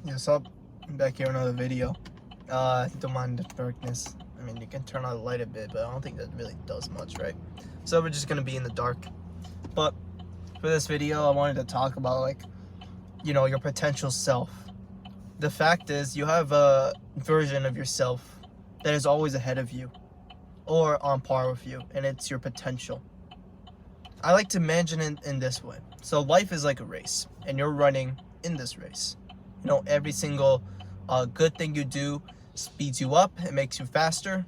What's up? I'm back here with another video. Don't mind the darkness. I mean, you can turn on the light a bit, but I don't think that really does much, right? So we're just gonna be in the dark. But for this video, I wanted to talk about, like, your potential self. The fact is, you have a version of yourself that is always ahead of you or on par with you, and it's your potential. I like to imagine it in this way. So life is like a race, and you're running in this race. Every single good thing you do speeds you up, it makes you faster,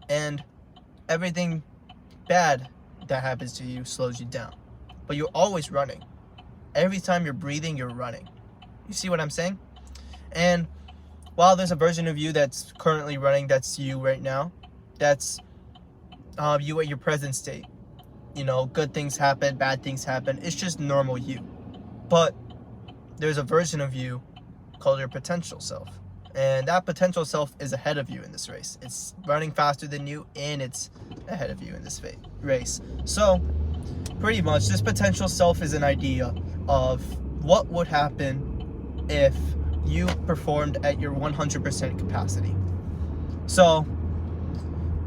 and everything bad that happens to you slows you down. But you're always running. Every time you're breathing, you're running. You see what I'm saying? And while there's a version of you that's currently running, that's you right now, that's you at your present state. Good things happen, bad things happen. It's just normal you. But there's a version of you called your potential self. And that potential self is ahead of you in this race. It's running faster than you, and it's ahead of you in this race. So, pretty much, this potential self is an idea of what would happen if you performed at your 100% capacity. So,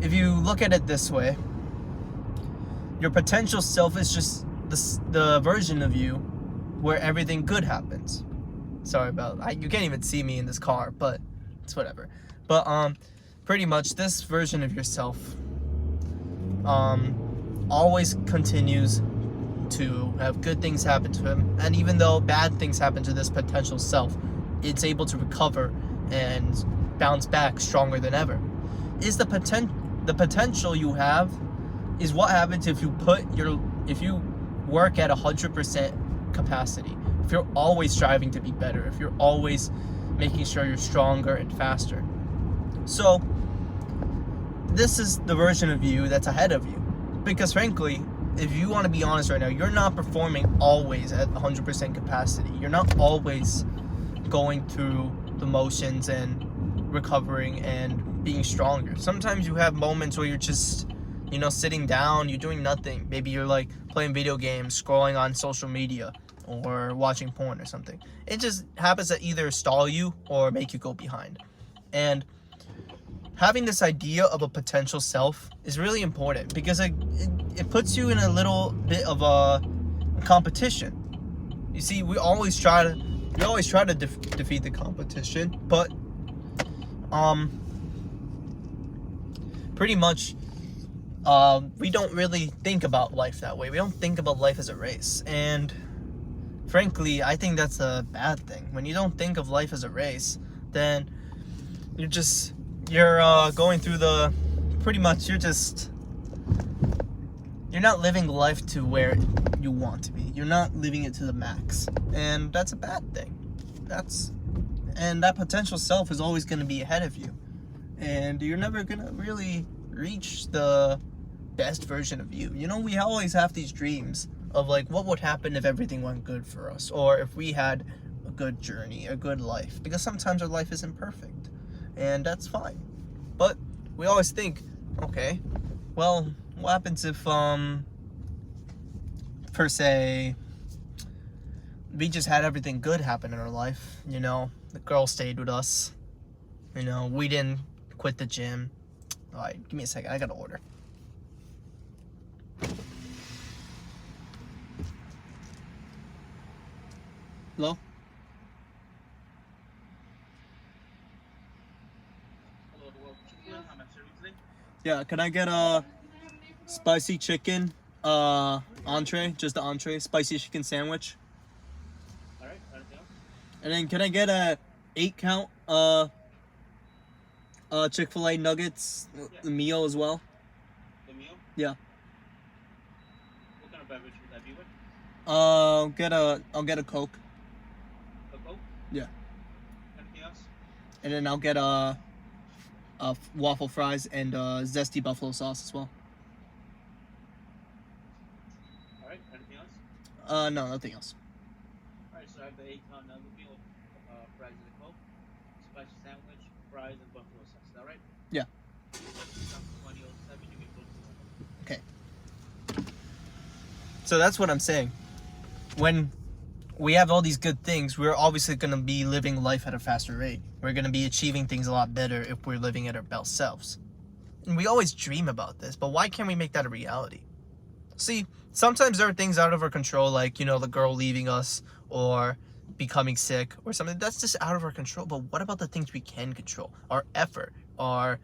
if you look at it this way, your potential self is just the version of you where everything good happens. Sorry about you can't even see me in this car, but it's whatever. But pretty much this version of yourself always continues to have good things happen to him, and even though bad things happen to this potential self, it's able to recover and bounce back stronger than ever. Is the potential you have is what happens if you work at 100% capacity. If you're always striving to be better, if you're always making sure you're stronger and faster. So this is the version of you that's ahead of you. Because frankly, if you want to be honest right now, you're not performing always at 100% capacity. You're not always going through the motions and recovering and being stronger. Sometimes you have moments where you're just sitting down, you're doing nothing. Maybe you're like playing video games, scrolling on social media, or watching porn or something. It just happens to either stall you or make you go behind. And having this idea of a potential self is really important because it puts you in a little bit of a competition. You see, we always try to defeat the competition, but pretty much we don't really think about life that way. We don't think about life as a race. And frankly, I think that's a bad thing. When you don't think of life as a race, then you're going through you're not living life to where you want to be. You're not living it to the max. And that's a bad thing. And that potential self is always going to be ahead of you. And you're never going to really reach the best version of you. We always have these dreams of like what would happen if everything went good for us, or if we had a good journey, a good life, because sometimes our life isn't perfect, and that's fine. But we always think, okay, well, what happens if per se we just had everything good happen in our life? The girl stayed with us, we didn't quit the gym. All right, give me a second, I gotta order. Hello? Yeah, can I get a spicy chicken entree, just the entree, spicy chicken sandwich? All right, anything else? And then can I get a 8-count Chick-fil-A nuggets, the meal as well? The meal? Yeah. What kind of beverage would that be with? I'll get a Coke. A Coke? Yeah. Anything else? And then I'll get waffle fries and zesty buffalo sauce as well. All right, anything else? No, nothing else. All right, so I have the 8-count nugget meal, fries and a Coke, spicy sandwich, fries, and buffalo sauce. Is that right? Yeah. 2007, you can go to Okay. So that's what I'm saying. When we have all these good things, we're obviously going to be living life at a faster rate. We're going to be achieving things a lot better if we're living at our best selves. And we always dream about this, but why can't we make that a reality? See, sometimes there are things out of our control, like, you know, the girl leaving us or becoming sick or something. That's just out of our control. But what about the things we can control? Our effort, our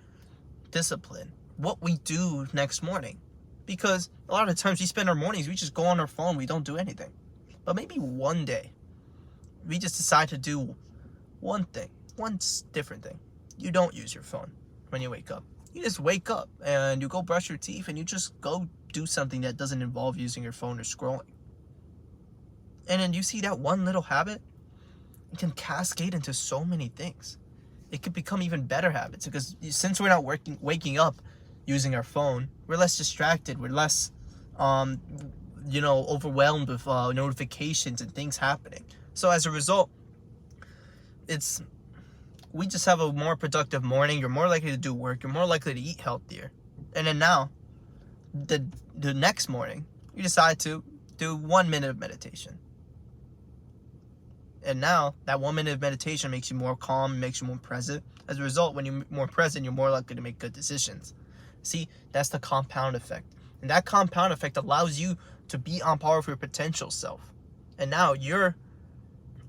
discipline, what we do next morning. Because a lot of times we spend our mornings, we just go on our phone, we don't do anything. But maybe one day, we just decide to do one thing, one different thing. You don't use your phone when you wake up. You just wake up and you go brush your teeth and you just go do something that doesn't involve using your phone or scrolling. And then you see that one little habit, it can cascade into so many things. It could become even better habits because since we're not waking up using our phone, we're less distracted, we're less overwhelmed with notifications and things happening. So as a result, we just have a more productive morning. You're more likely to do work. You're more likely to eat healthier. And then now, the next morning, you decide to do 1 minute of meditation. And now, that 1 minute of meditation makes you more calm, makes you more present. As a result, when you're more present, you're more likely to make good decisions. See, that's the compound effect. And that compound effect allows you to be on par with your potential self. And now you're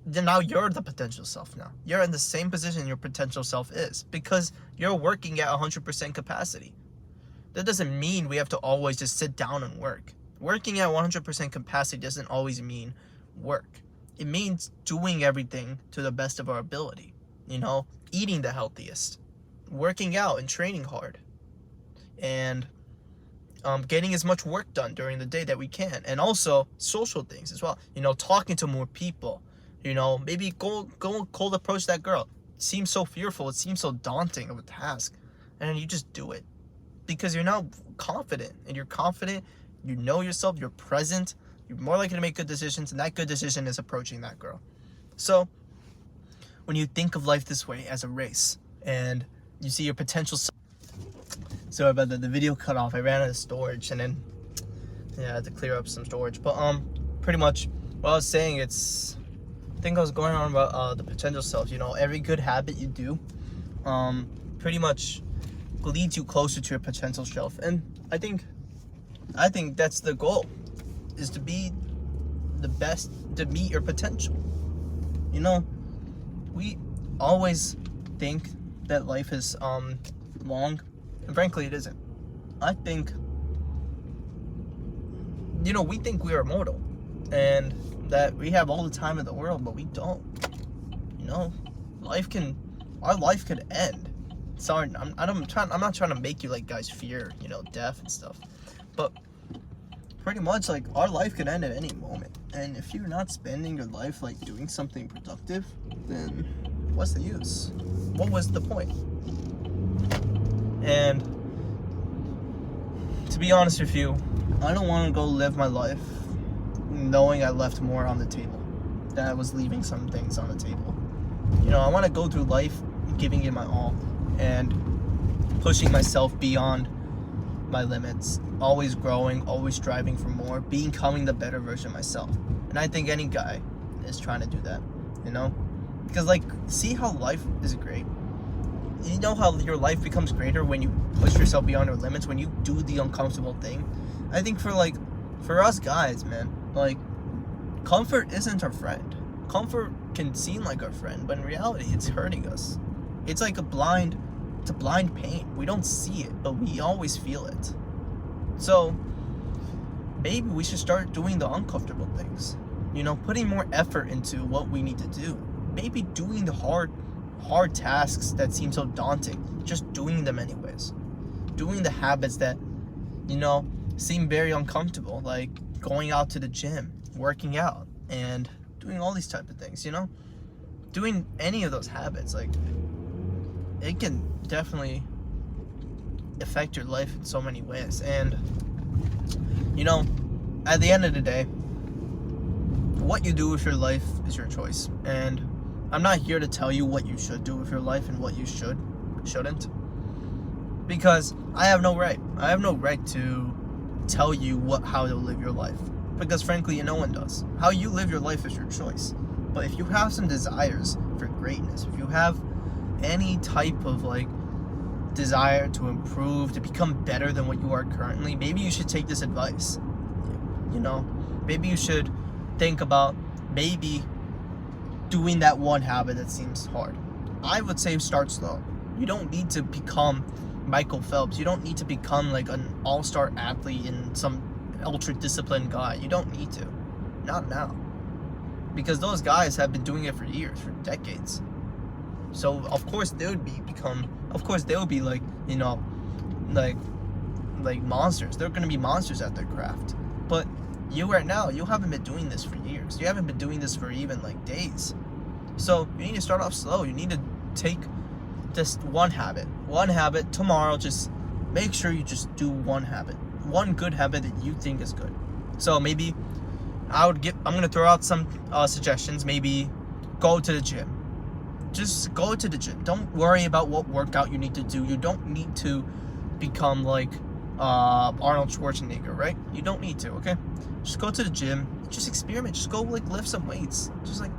the potential self now. You're in the same position your potential self is because you're working at 100% capacity. That doesn't mean we have to always just sit down and work. Working at 100% capacity doesn't always mean work. It means doing everything to the best of our ability. You know, eating the healthiest, working out and training hard, and getting as much work done during the day that we can. And also social things as well. You know, talking to more people. You know, maybe go cold approach that girl. It seems so fearful. It seems so daunting of a task. And then you just do it. Because you're now confident. And you're confident. You know yourself. You're present. You're more likely to make good decisions. And that good decision is approaching that girl. So, when you think of life this way as a race. And you see your potential... Sorry about that. The video cut off. I ran out of storage. And then... yeah, I had to clear up some storage. But, pretty much... what I was saying, I think I was going on about the potential self. You know, every good habit you do pretty much leads you closer to your potential self. And I think that's the goal, is to be the best, to meet your potential. You know, we always think that life is long, and frankly it isn't. I think, you know, we think we are immortal and that we have all the time in the world, but we don't. You know, our life could end. Sorry, I'm not trying to make you like guys fear, you know, death and stuff, but pretty much like our life could end at any moment. And if you're not spending your life like doing something productive, then what's the use? What was the point? And to be honest with you, I don't want to go live my life knowing I left more on the table, that I was leaving some things on the table. You know, I want to go through life giving it my all and pushing myself beyond my limits, always growing, always striving for more, becoming the better version of myself. And I think any guy is trying to do that, you know? Because like, see how life is great? You know how your life becomes greater when you push yourself beyond your limits, when you do the uncomfortable thing? I think for us guys, man, like, comfort isn't our friend. Comfort can seem like our friend, but in reality, it's hurting us. It's like a blind pain. We don't see it, but we always feel it. So, maybe we should start doing the uncomfortable things. You know, putting more effort into what we need to do. Maybe doing the hard tasks that seem so daunting. Just doing them anyways. Doing the habits that, you know, seem very uncomfortable, like going out to the gym, working out, and doing all these type of things, you know? Doing any of those habits, like, it can definitely affect your life in so many ways. And, you know, at the end of the day, what you do with your life is your choice. And I'm not here to tell you what you should do with your life and what you shouldn't. Because I have no right. I have no right to tell you how to live your life. because frankly, no one does. How you live your life is your choice. But if you have some desires for greatness, if you have any type of like desire to improve, to become better than what you are currently, maybe you should take this advice. You know, maybe you should think about maybe doing that one habit that seems hard. I would say start slow. You don't need to become Michael Phelps. You don't need to become like an all-star athlete and some ultra-disciplined guy. You don't need to. Not now. Because those guys have been doing it for years, for decades. So of course they would be like, you know, like monsters. They're gonna be monsters at their craft. But you right now, you haven't been doing this for years. You haven't been doing this for even like days. So you need to start off slow. You need to take just one habit tomorrow. Just make sure you just do one habit, one good habit that you think is good. So maybe I'm gonna throw out some suggestions. Maybe go to the gym. Just go to the gym. Don't worry about what workout you need to do. You don't need to become like Arnold Schwarzenegger, right? You don't need to, okay? Just go to the gym. Just experiment. Just go like lift some weights. Just like,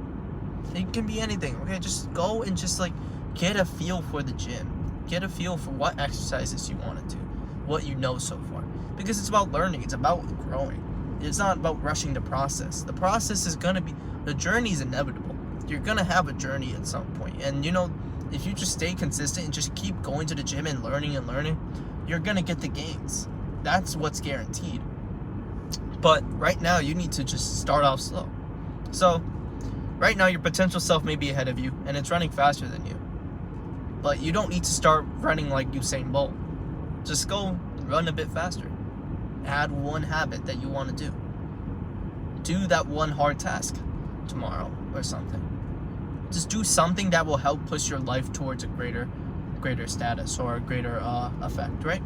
it can be anything, okay? Just go and just like get a feel for the gym. Get a feel for what exercises you want to do, what you know so far. Because it's about learning. It's about growing. It's not about rushing the process. The process is gonna be, the journey is inevitable. You're gonna have a journey at some point. And you know, if you just stay consistent and just keep going to the gym and learning, you're gonna get the gains. That's what's guaranteed. But right now, you need to just start off slow. So, right now, your potential self may be ahead of you, and it's running faster than you. But you don't need to start running like Usain Bolt. Just go run a bit faster. Add one habit that you want to do. Do that one hard task tomorrow or something. Just do something that will help push your life towards a greater status or a greater effect, right?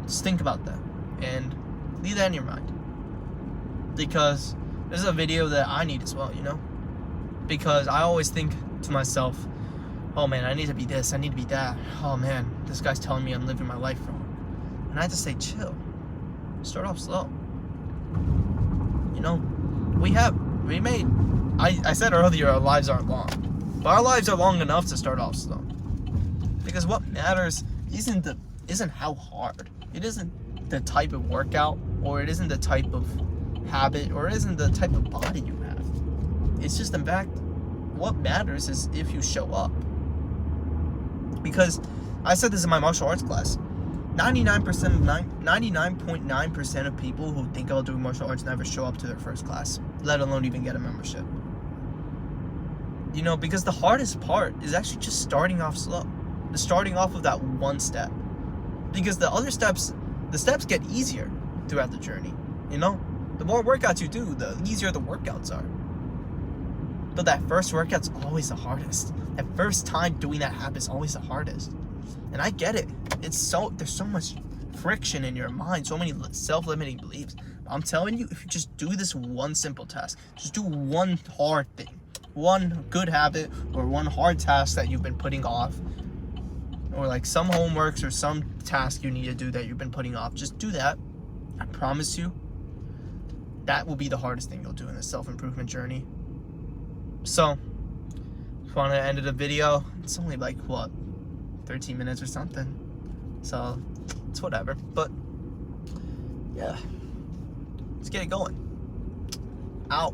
Just think about that and leave that in your mind, because this is a video that I need as well, you know, because I always think to myself, oh man, I need to be this, I need to be that, oh man, this guy's telling me I'm living my life wrong. And I just say, chill, start off slow. You know, I said earlier our lives aren't long, but our lives are long enough to start off slow. Because what matters isn't how hard. It isn't the type of workout, or it isn't the type of habit, or it isn't the type of body you have. It's just, in fact, what matters is if you show up. Because I said this in my martial arts class. 99.9% of people who think about doing martial arts never show up to their first class, let alone even get a membership. You know, because the hardest part is actually just starting off slow. Starting off of that one step. Because the other steps, the steps get easier throughout the journey. You know, the more workouts you do, the easier the workouts are. But that first workout's always the hardest. That first time doing that habit is always the hardest. And I get it. There's so much friction in your mind, so many self-limiting beliefs. I'm telling you, if you just do this one simple task, just do one hard thing, one good habit or one hard task that you've been putting off, or like some homeworks or some task you need to do that you've been putting off, just do that. I promise you, that will be the hardest thing you'll do in this self-improvement journey. So, just want to end the video. It's only like, what, 13 minutes or something. So, it's whatever. But, yeah. Let's get it going. Out.